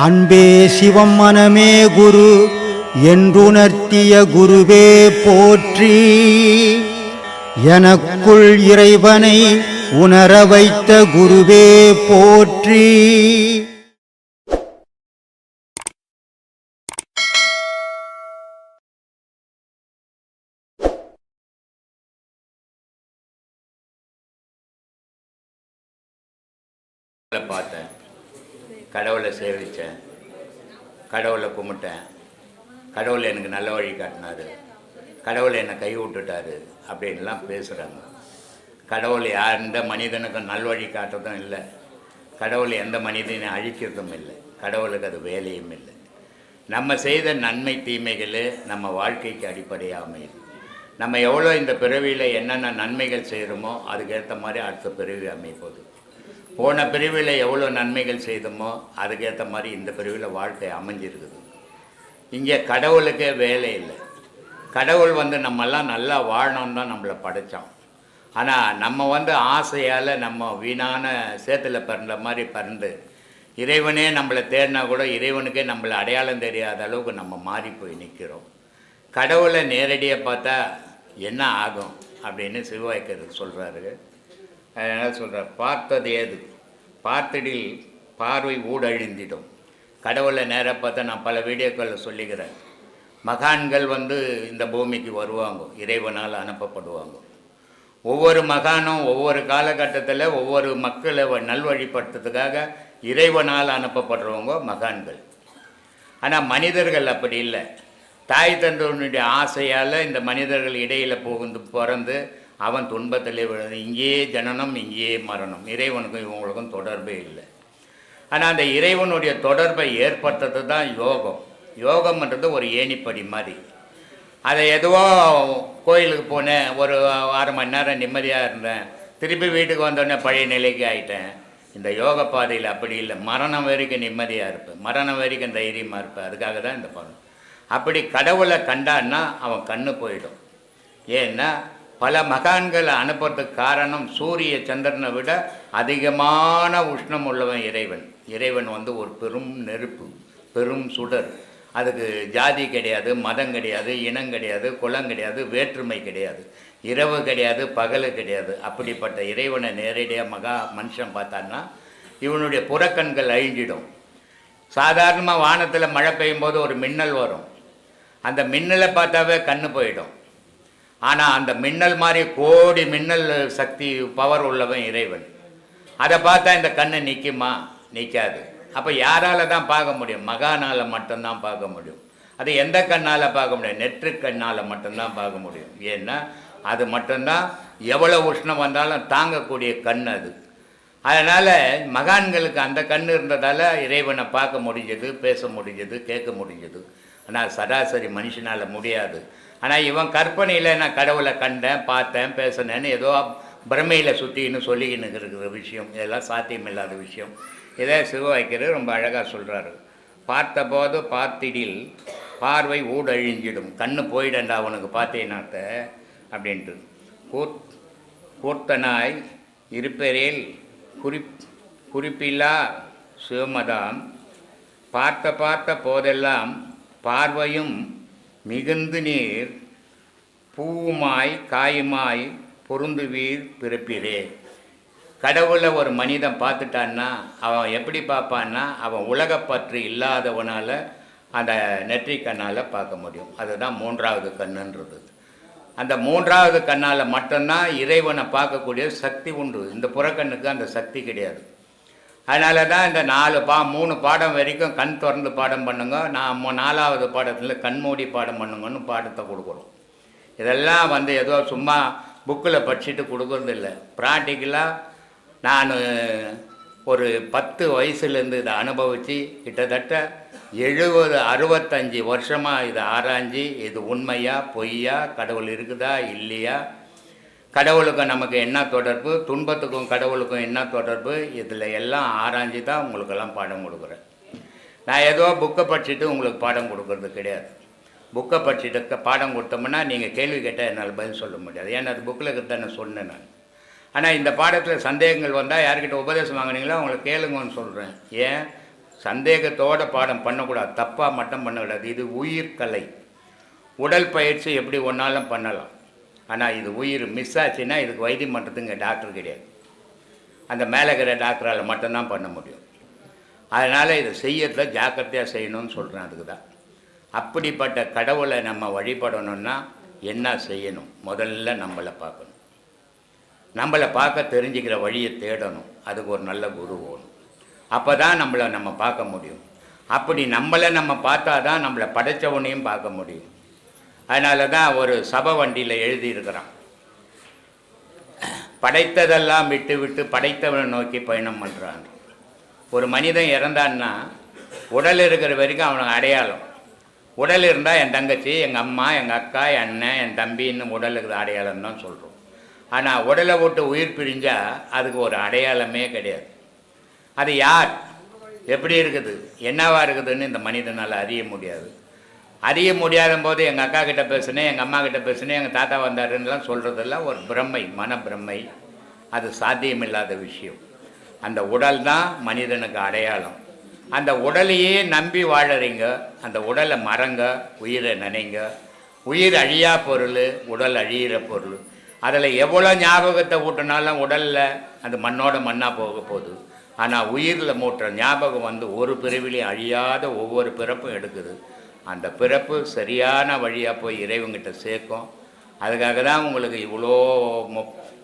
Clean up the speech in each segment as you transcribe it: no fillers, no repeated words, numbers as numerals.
அன்பே சிவம் மனமே குரு என்றுணர்த்திய குருவே போற்றி. எனக்குள் இறைவனை உணர வைத்த குருவே போற்றி. பார்த்தேன், கடவுளை சேவித்தேன், கடவுளை கும்பிட்டேன், கடவுளை எனக்கு நல்ல வழி காட்டினார், கடவுளை என்னை கை விட்டுட்டார் அப்படின்லாம் பேசுகிறாங்க. கடவுள் எந்த மனிதனுக்கும் நல்வழி காட்டுறதும் இல்லை, கடவுள் எந்த மனிதனையும் அழிக்கிறதும் இல்லை, கடவுளுக்கு அது வேலையும் இல்லை. நம்ம செய்த நன்மை தீமைகள் நம்ம வாழ்க்கைக்கு அடிப்படையாக அமையுது. நம்ம எவ்வளோ இந்த பிறவியில் என்னென்ன நன்மைகள் செய்கிறோமோ அதுக்கேற்ற மாதிரி அடுத்த பிறவி அமைப்போது. போன பிரிவில் எவ்வளோ நன்மைகள் செய்தோமோ அதுக்கேற்ற மாதிரி இந்த பிரிவில் வாழ்க்கை அமைஞ்சிருக்குது. இங்கே கடவுளுக்கே வேலை இல்லை. கடவுள் நம்மெல்லாம் நல்லா வாழணும்னு தான் நம்மளை படைத்தான். ஆனால் நம்ம ஆசையால் நம்ம வீணான சேத்துல பிறந்த மாதிரி பிறந்து இறைவனே நம்மளை தேடினா கூட இறைவனுக்கே நம்மளை அடையாளம் தெரியாத அளவுக்கு நம்ம மாறி போய் நிற்கிறோம். கடவுளை நேரடியாக பார்த்தா என்ன ஆகும் அப்படின்னு சிவவாய்க்கர் சொல்கிறாரு. அதனால் சொல்கிறார், பார்த்தது ஏது பார்த்திடில் பார்வை ஊடழிந்திடும். கடவுளை நேராக பார்த்தா நான் பல வீடியோக்களில் சொல்லிக்கிறேன். மகான்கள் இந்த பூமிக்கு வருவாங்க, இறைவனால் அனுப்பப்படுவாங்க. ஒவ்வொரு மகானும் ஒவ்வொரு காலகட்டத்தில் ஒவ்வொரு மக்களை நல்வழிப்படுத்துறதுக்காக இறைவனால் அனுப்பப்படுறவங்க மகான்கள். ஆனால் மனிதர்கள் அப்படி இல்லை. தாய் தந்தையினுடைய ஆசையால் இந்த மனிதர்கள் இடையில் பிறந்து அவன் துன்பத்திலே விழுது. இங்கேயே ஜனனம், இங்கேயே மரணம். இறைவனுக்கும் இவங்களுக்கும் தொடர்பே இல்லை. ஆனால் அந்த இறைவனுடைய தொடர்பை ஏற்படுத்துறது தான் யோகம். யோகம்ன்றது ஒரு ஏணிப்படி மாதிரி. அதை எதுவோ கோயிலுக்கு போனேன், ஒரு 6 மணி நேரம் நிம்மதியாக இருந்தேன், திருப்பி வீட்டுக்கு வந்தோடனே பழைய நிலைக்கு ஆகிட்டேன். இந்த யோக பாதையில் அப்படி இல்லை. மரணம் வரைக்கும் நிம்மதியாக இருப்பேன், மரணம் வரைக்கும் தைரியமாக இருப்பேன். அதுக்காக தான் இந்த படம். அப்படி கடவுளை கண்டான்னா அவன் கண்ணு போயிடும். ஏன்னா பல மகான்களை அனுப்புறதுக்கு காரணம் சூரிய சந்திரனை விட அதிகமான உஷ்ணம் உள்ளவன் இறைவன். இறைவன் ஒரு பெரும் நெருப்பு, பெரும் சுடர். அதுக்கு ஜாதி கிடையாது, மதம் கிடையாது, இனம் கிடையாது, குலம் கிடையாது, வேற்றுமை கிடையாது, இரவு கிடையாது, பகல் கிடையாது. அப்படிப்பட்ட இறைவனை நேரடியாக மனுஷன் பார்த்தான்னா இவனுடைய புறக்கண்கள் அழிஞ்சிடும். சாதாரணமாக வானத்தில் மழை பெய்யும் போது ஒரு மின்னல் வரும், அந்த மின்னலை பார்த்தாவே கண்ணு போயிடும். ஆனால் அந்த மின்னல் மாதிரி கோடி மின்னல் சக்தி பவர் உள்ளவன் இறைவன். அதை பார்த்தா இந்த கண்ணை நிற்குமா? நிற்காது. அப்போ யாரால் தான் பார்க்க முடியும்? மகானால் மட்டும்தான் பார்க்க முடியும். அது எந்த கண்ணால் பார்க்க முடியும்? நெற்று கண்ணால் மட்டும்தான் பார்க்க முடியும். ஏன்னா அது மட்டும்தான் எவ்வளோ உஷ்ணம் வந்தாலும் தாங்கக்கூடிய கண் அது. அதனால் மகான்களுக்கு அந்த கண் இருந்ததால் இறைவனை பார்க்க முடிஞ்சது, பேச முடிஞ்சது, கேட்க முடிஞ்சது. ஆனால் சராசரி மனுஷனால் முடியாது. ஆனால் இவன் கற்பனையில் நான் கடவுளை கண்டேன், பார்த்தேன், பேசினேன்னு ஏதோ பிரமையில் சுற்றின்னு சொல்லிக்கின்னு இருக்கிற விஷயம். இதெல்லாம் சாத்தியமில்லாத விஷயம். இதை சிவவாய்க்கர் ரொம்ப அழகாக சொல்கிறாரு. பார்த்தபோது பார்த்திடில் பார்வை ஊடழிஞ்சிடும். கண்ணு போயிடண்டா அவனுக்கு பார்த்தேனாத்த அப்படின்ட்டு. கூர்த்தனாய் இருப்பேரில் குறிப்பில்லா சிவமதாம் பார்த்த போதெல்லாம் பார்வையும் மிகுந்து நீர் பூவுமாய் காயுமாய் பொருந்துவீர் பிறப்பிரே. கடவுளை ஒரு மனிதன் பார்த்துட்டான்னா அவன் எப்படி பார்ப்பான்னா அவன் உலகப்பற்று இல்லாதவனால் அந்த நெற்றிக்கண்ணால் பார்க்க முடியும். அதுதான் 3வது கண்ணுன்றது. அந்த 3வது கண்ணால் மட்டும்தான் இறைவனை பார்க்கக்கூடிய சக்தி உண்டு. இந்த புறக்கண்ணுக்கு அந்த சக்தி கிடையாது. அதனால தான் இந்த 3 பாடம் வரைக்கும் கண் திறந்து பாடம் பண்ணுங்க, நான் 4வது பாடத்தில் கண்மூடி பாடம் பண்ணுங்கன்னு பாடத்தை கொடுக்குறோம். இதெல்லாம் ஏதோ சும்மா புக்கில் படிச்சுட்டு கொடுக்குறது இல்லை. ப்ராக்டிக்கலாக நான் ஒரு 10 வயசுலேருந்து இதை அனுபவித்து கிட்டத்தட்ட 65 வருஷமாக இதை ஆராய்ஞ்சி இது உண்மையா பொய்யா, கடவுள் இருக்குதா இல்லையா, கடவுளுக்கும் நமக்கு என்ன தொடர்பு, துன்பத்துக்கும் கடவுளுக்கும் என்ன தொடர்பு, இதில் எல்லாம் ஆராய்ஞ்சி தான் உங்களுக்கெல்லாம் பாடம் கொடுக்குறேன். நான் ஏதோ புக்கை படிச்சுட்டு உங்களுக்கு பாடம் கொடுக்கறது கிடையாது. புக்கை படிச்சுட்டு பாடம் கொடுத்தோம்னா நீங்கள் கேள்வி கேட்டால் என்னால் பதில் சொல்ல முடியாது. ஏன்னா அது புக்கில் இருக்கிறத சொன்னேன் நான். ஆனால் இந்த பாடத்தில் சந்தேகங்கள் வந்தால் யார்கிட்ட உபதேசம் வாங்கினீங்களோ அவங்களை கேளுங்கன்னு சொல்கிறேன். ஏன் சந்தேகத்தோட பாடம் பண்ணக்கூடாது, தப்பாக மட்டும் பண்ணக்கூடாது. இது உயிர்கலை. உடல் பயிற்சி எப்படி ஒன்றாலும் பண்ணலாம். ஆனால் இது உயிர் மிஸ் ஆச்சுன்னா இதுக்கு வைத்தியம் பண்ணுறதுங்க டாக்டர் கிடையாது. அந்த மேலே இருக்கிற டாக்டரால் மட்டும்தான் பண்ண முடியும். அதனால் இதை செய்யறத ஜாக்கிரதையாக செய்யணும்னு சொல்கிறேன். அதுக்கு தான். அப்படிப்பட்ட கடவுளை நம்ம வழிபடணும்னா என்ன செய்யணும்? முதல்ல நம்மளை பார்க்கணும். நம்மளை பார்க்க தெரிஞ்சுக்கிற வழியை தேடணும். அதுக்கு ஒரு நல்ல குரு வேணும். அப்போ தான் நம்மளை நம்ம பார்க்க முடியும். அப்படி நம்மளை நம்ம பார்த்தா தான் நம்மளை படைத்தவனையும் பார்க்க முடியும். அதனால தான் ஒரு சபை வண்டியில் எழுதியிருக்கிறான், படைத்ததெல்லாம் விட்டு விட்டு படைத்தவனை நோக்கி பயணம் பண்ணுறான். ஒரு மனிதன் இறந்தான்னா உடல் இருக்கிற வரைக்கும் அவனுக்கு அடையாளம். உடல் இருந்தால் என் தங்கச்சி, எங்கள் அம்மா, எங்கள் அக்கா, என் அண்ணன், என் தம்பின்னு உடல் இருக்கிற அடையாளம் தான் சொல்கிறோம். ஆனால் உடலை விட்டு உயிர் பிரிஞ்சால் அதுக்கு ஒரு அடையாளமே கிடையாது. அது யார், எப்படி இருக்குது, என்னவா இருக்குதுன்னு இந்த மனிதனால் அறிய முடியாது. அறிய முடியாத போது எங்கள் அக்கா கிட்ட பேசுனேன், எங்கள் அம்மா கிட்ட பேசுனேன், எங்கள் தாத்தா வந்தாருன்னெலாம் சொல்கிறதெல்லாம் ஒரு பிரம்மை, மன பிரம்மை. அது சாத்தியமில்லாத விஷயம். அந்த உடல் தான் மனிதனுக்கு அடையாளம். அந்த உடலையே நம்பி வாழறீங்க. அந்த உடலை மறங்க, உயிரை நினைங்க. உயிர் அழியா பொருள், உடல் அழியிற பொருள். அதில் எவ்வளோ ஞாபகத்தை ஊட்டினாலும் உடலில் அது மண்ணோட மண்ணாக போக போகுது. ஆனால் உயிரில் மூட்டுற ஞாபகம் வந்து ஒரு பிறவிலையும் அழியாத ஒவ்வொரு பிறப்பும் எடுக்குது. அந்த பிறப்பு சரியான வழியாக போய் இறைவங்கிட்ட சேர்க்கும். அதுக்காக தான் உங்களுக்கு இவ்வளோ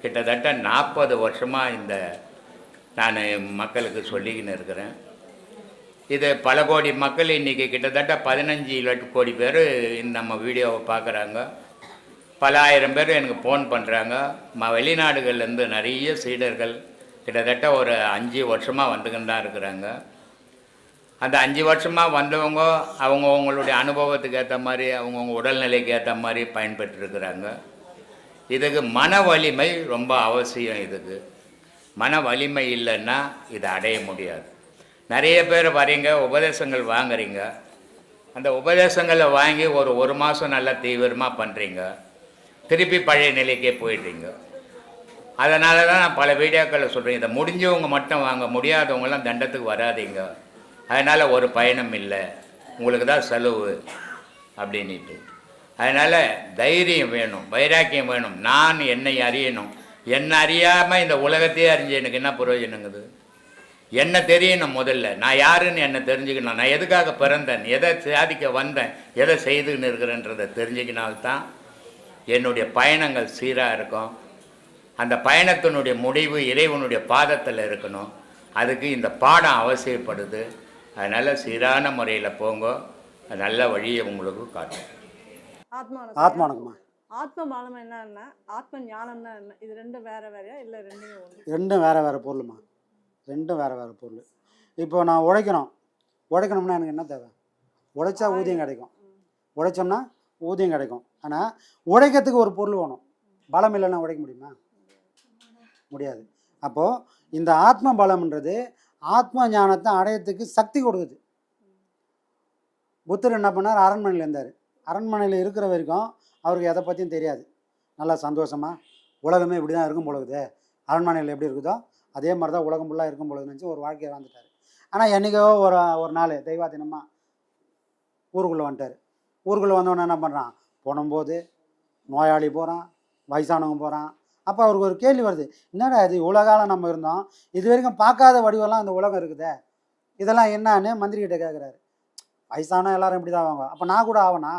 கிட்டத்தட்ட 40 வருஷமாக இந்த நான் மக்களுக்கு சொல்லிக்கின்னு இருக்கிறேன். இது பல கோடி மக்கள் இன்றைக்கி கிட்டத்தட்ட 15 கோடி பேர் நம்ம வீடியோவை பார்க்குறாங்க. பல ஆயிரம் பேர் எனக்கு ஃபோன் பண்ணுறாங்க. வெளிநாடுகள்லேருந்து நிறைய சீடர்கள் கிட்டத்தட்ட ஒரு 5 வருஷமாக வந்துக்கின்னு தான் இருக்கிறாங்க. அந்த 5 வருஷமாக வந்தவங்க அவங்கவுங்களுடைய அனுபவத்துக்கு ஏற்ற மாதிரி, அவங்கவுங்க உடல்நிலைக்கு ஏற்ற மாதிரி பயன்பெற்றிருக்கிறாங்க. இதுக்கு மன வலிமை ரொம்ப அவசியம். இதுக்கு மன வலிமை இல்லைன்னா இதை அடைய முடியாது. நிறைய பேர் வரீங்க, உபதேசங்கள் வாங்குறீங்க. அந்த உபதேசங்களை வாங்கி ஒரு மாதம் நல்லா தீவிரமாக பண்ணுறீங்க, திருப்பி பழைய நிலைக்கே போயிடுறீங்க. அதனால தான் நான் பல வீடியோக்களில் சொல்கிறேன், இதை முடிஞ்சவங்க மட்டும் வாங்க, முடியாதவங்களாம் தண்டத்துக்கு வராதிங்க. அதனால் ஒரு பயணம் இல்லை, உங்களுக்கு தான் செலவு அப்படின்ட்டு. அதனால் தைரியம் வேணும், வைராக்கியம் வேணும். நான் என்னை அறியணும். என்னை அறியாமல் இந்த உலகத்தையே அறிஞ்சு எனக்கு என்ன பிரயோஜனங்குது? என்ன தெரியணும். முதல்ல நான் யாருன்னு என்னை தெரிஞ்சுக்கணும். நான் எதுக்காக பிறந்தேன், எதை சாதிக்க வந்தேன், எதை செய்துன்னு இருக்கிறேன்றதை தெரிஞ்சுக்கினால்தான் என்னுடைய பயணங்கள் சீராக இருக்கும். அந்த பயணத்தினுடைய முடிவு இறைவனுடைய பாதத்தில் இருக்கணும். அதுக்கு இந்த பாடம் அவசியப்படுது. அதனால் சீரான முறையில் போங்க, நல்ல வழியை உங்களுக்கு காட்டும். ஆத்மானங்கம்மா. ஆத்ம பாலம் என்னன்னா, ஆத்ம ஞானம்னா என்ன? இது ரெண்டும் வேற வேறையா இல்லை ரெண்டுமே ஒன்று? ரெண்டும் வேறு வேறு பொருளுமா. ரெண்டும் வேறு வேறு பொருள். இப்போ நான் உழைக்கணும்னா எனக்கு என்ன தேவை? உழைச்சா ஊதியம் கிடைக்கும். உழைச்சோம்னா ஊதியம் கிடைக்கும். ஆனால் உழைக்கிறதுக்கு ஒரு பொருள் வேணும். பலம் இல்லைன்னா உழைக்க முடியுமா? முடியாது. அப்போது இந்த ஆத்ம பலம்ன்றது ஆத்ம ஞானத்தை அடையத்துக்கு சக்தி கொடுக்குது. புத்தர் என்ன பண்ணார்? அரண்மனையில் இருந்தார். அரண்மனையில் இருக்கிற வரைக்கும் அவருக்கு எதை பற்றியும் தெரியாது. நல்லா சந்தோஷமாக உலகமே இப்படி தான் இருக்கும் பொழுது, அரண்மனையில் எப்படி இருக்குதோ அதே மாதிரி தான் உலகம் ஃபுல்லாக இருக்கும் பொழுது நினச்சி ஒரு வாழ்க்கையை வாழ்ந்துட்டார். ஆனால் என்றைக்கோ ஒரு நாள் தெய்வாதீனமாக ஊருக்குள்ளே வந்துட்டார். ஊருக்குள்ளே வந்தவொடனே என்ன பண்ணுறான்? போனும்போது நோயாளி போகிறான், வயசானவங்க போகிறான். அப்போ அவருக்கு ஒரு கேள்வி வருது, என்னடா இது இவ்வளோ காலம் நம்ம இருந்தோம், இது வரைக்கும் பார்க்காத வடிவெல்லாம் இந்த உலகம் இருக்குதே, இதெல்லாம் என்னான்னு மந்திரிகிட்ட கேட்குறாரு. வயசானவங்க எல்லாரும் இப்படி தான் ஆவாங்க, அப்போ நான் கூட ஆவனா?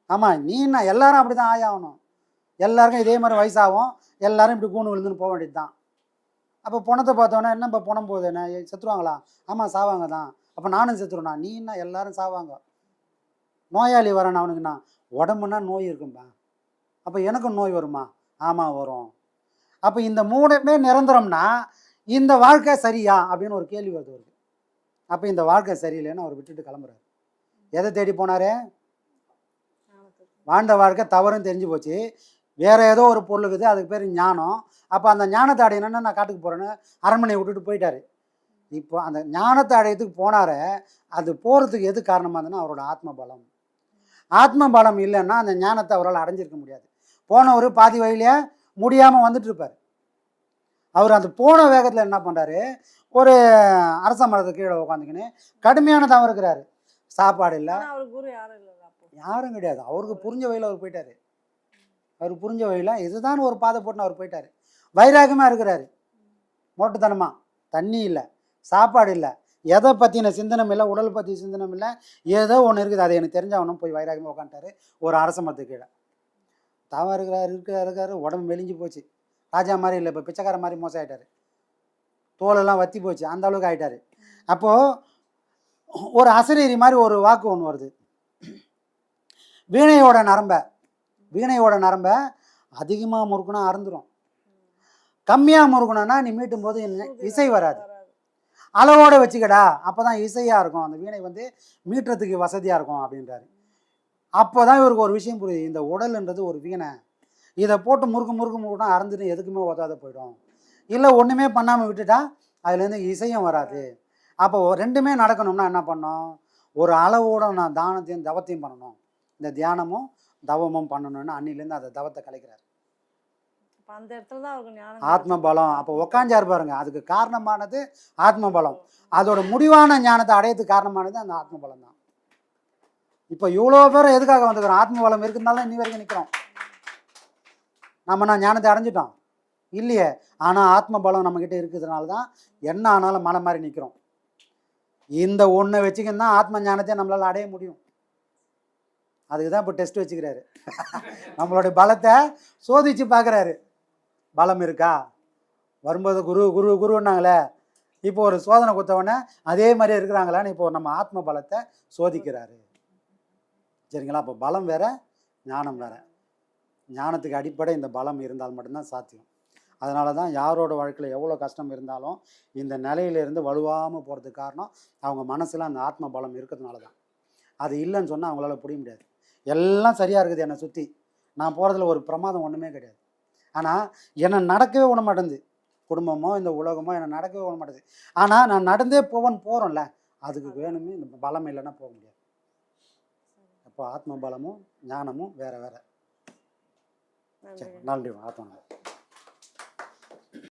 ஆமாம், நீ என்ன எல்லாரும் அப்படி தான் ஆகணும். எல்லாருக்கும் இதே மாதிரி வயசாகும், எல்லாரும் இப்படி கூணு விழுந்துன்னு போக வேண்டியது தான். அப்போ பணத்தை பார்த்தோன்னா என்ன இப்போ பணம் போகுது, என்ன செத்துருவாங்களா? ஆமாம் சாவாங்க தான். அப்போ நானும் செத்துருவேண்ணா? நீ என்ன எல்லாரும் சாவாங்க. நோயாளி வரேன் அவனுக்குண்ணா, உடம்புனா நோய் இருக்கும்பா. அப்போ எனக்கும் நோய் வருமா? ஆமாம் வரும். அப்போ இந்த மூணுமே நிரந்தரம்னா இந்த வாழ்க்கை சரியா அப்படின்னு ஒரு கேள்வி வருது அவருக்கு. அப்போ இந்த வாழ்க்கை சரியில்லைன்னு அவர் விட்டுட்டு கிளம்புறாரு. எதை தேடி போனாரே? வாழ்ந்த வாழ்க்கை தவறுன்னு தெரிஞ்சு போச்சு. வேறு ஏதோ ஒரு பொருள் இருக்குது, அதுக்கு பேர் ஞானம். அப்போ அந்த ஞானத்தை அடையணும்னா நான் காட்டுக்கு போகிறேன்னு அரண்மனையை விட்டுட்டு போயிட்டார். இப்போ அந்த ஞானத்தை அடையத்துக்கு போனார். அது போகிறதுக்கு எது காரணமாக இருந்ததுன்னா அவரோட ஆத்ம பலம். ஆத்ம பலம் இல்லைன்னா அந்த ஞானத்தை அவரால் அடைஞ்சிருக்க முடியாது. போனவர் பாதி வழியிலே முடியாமல் வந்துட்டு இருப்பார். அவர் அந்த போன வேகத்தில் என்ன பண்ணுறாரு? ஒரு அரச மரத்துக்கு கீழே உட்காந்துக்கின்னு கடுமையான தவம் இருக்கிறாரு. சாப்பாடு இல்லை, ஆனா அவர் குரு யாரும் இல்லை அப்போ. யாரும் கிடையாது. அவருக்கு புரிஞ்ச வழியில் அவர் போயிட்டாரு. அவர் புரிஞ்ச வழியில் இதுதான் ஒரு பாதை போட்டுன்னு அவர் போயிட்டார். வைராகமாக இருக்கிறாரு, மோட்டுத்தனமாக. தண்ணி இல்லை, சாப்பாடு இல்லை, எதை பற்றின சிந்தனம் இல்லை, உடல் பற்றி சிந்தனம் இல்லை, ஏதோ ஒன்று இருக்குது, அது எனக்கு தெரிஞ்சவனும் போய் வைராகமாக உட்காந்துட்டாரு ஒரு அரச மரத்துக்கு கீழே. தவம் இருக்காரு, உடம்பு மெலிஞ்சு போச்சு. ராஜா மாதிரி இல்லை, இப்போ பிச்சைக்கார மாதிரி மோசம் ஆகிட்டார். தோலெல்லாம் வத்தி போச்சு, அந்த அளவுக்கு ஆகிட்டார். அப்போது ஒரு அசரீரி மாதிரி ஒரு வாக்கு ஒன்று வருது. வீணையோட நரம்பை அதிகமாக முறுக்குனா அறுந்துடும், கம்மியாக முறுக்கணும்னா நீ மீட்டும் போது இசை வராது. அளவோடு வச்சுக்கடா, அப்போ தான் இசையாக இருக்கும், அந்த வீணை வந்து மீட்டுறதுக்கு வசதியாக இருக்கும் அப்படின்றாரு. அப்போ தான் இவருக்கு ஒரு விஷயம் புரியுது, இந்த உடல்ன்றது ஒரு வீணை. இதை போட்டு முறுக்குனா அறந்துட்டு எதுக்குமே உதவாத போயிடும். இல்லை ஒன்றுமே பண்ணாமல் விட்டுட்டா அதுலேருந்து இசையும் வராது. அப்போ ரெண்டுமே நடக்கணும்னா என்ன பண்ணணும், ஒரு அளவோட நான் தானத்தையும் தவத்தையும் பண்ணணும். இந்த தியானமும் தவமும் பண்ணணும்னு அன்னிலேருந்து அந்த தவத்தை கலைக்கிறார். அந்த இடத்துல தான் அவருக்கு ஞானம் ஆத்ம பலம். அப்போ உக்காஞ்சார் பாருங்க, அதுக்கு காரணமானது ஆத்ம பலம். அதோட முடிவான ஞானத்தை அடையறதுக்கு காரணமானது அந்த ஆத்ம பலம் தான். இப்போ இவ்வளோ பேர் எதுக்காக வந்துக்கிறோம், ஆத்ம பலம் இருக்கிறதுனால இன்னி வரைக்கும் நிற்கிறோம். நான் ஞானத்தை அடைஞ்சிட்டோம் இல்லையே, ஆனால் ஆத்ம பலம் நம்மக்கிட்ட இருக்கிறதுனால தான் என்ன ஆனாலும் மலை மாதிரி நிற்கிறோம். இந்த ஒன்றை வச்சுக்கின்னு தான் ஆத்ம ஞானத்தை நம்மளால் அடைய முடியும். அதுக்கு தான் இப்போ டெஸ்ட் வச்சுக்கிறாரு. நம்மளுடைய பலத்தை சோதித்து பார்க்குறாரு. பலம் இருக்கா, வரும்போது குருன்னாங்களே, இப்போ ஒரு சோதனை கொடுத்தவொடனே அதே மாதிரி இருக்கிறாங்களான்னு இப்போ நம்ம ஆத்ம பலத்தை சோதிக்கிறாரு. சரிங்களா? அப்போ பலம் வேற, ஞானம் வேற. ஞானத்துக்கு அடிப்படை இந்த பலம் இருந்தால் மட்டும்தான் சாத்தியம். அதனால தான் யாரோட வாழ்க்கையில் எவ்வளோ கஷ்டம் இருந்தாலும் இந்த நிலையிலேருந்து வலுவாமல் போகிறதுக்கு காரணம் அவங்க மனசில் அந்த ஆத்ம பலம் இருக்கிறதுனால தான். அது இல்லைன்னு சொன்னால் அவங்களால புரிய முடியாது. எல்லாம் சரியாக இருக்குது என்னை சுற்றி, நான் போகிறதுல ஒரு பிரமாதம் ஒன்றுமே கிடையாது. ஆனால் என்னை நடக்கவே விட மாட்டேங்குது, குடும்பமோ இந்த உலகமோ என்னை நடக்கவே விட மாட்டேங்குது. ஆனால் நான் நடந்தே போகிறோம்ல, அதுக்கு வேணுமே இந்த பலம் இல்லைன்னா போக முடியாது. அப்போ ஆத்ம பலமும் ஞானமும் வேறு வேறு. சரி, நன்றி. ஆத்மா.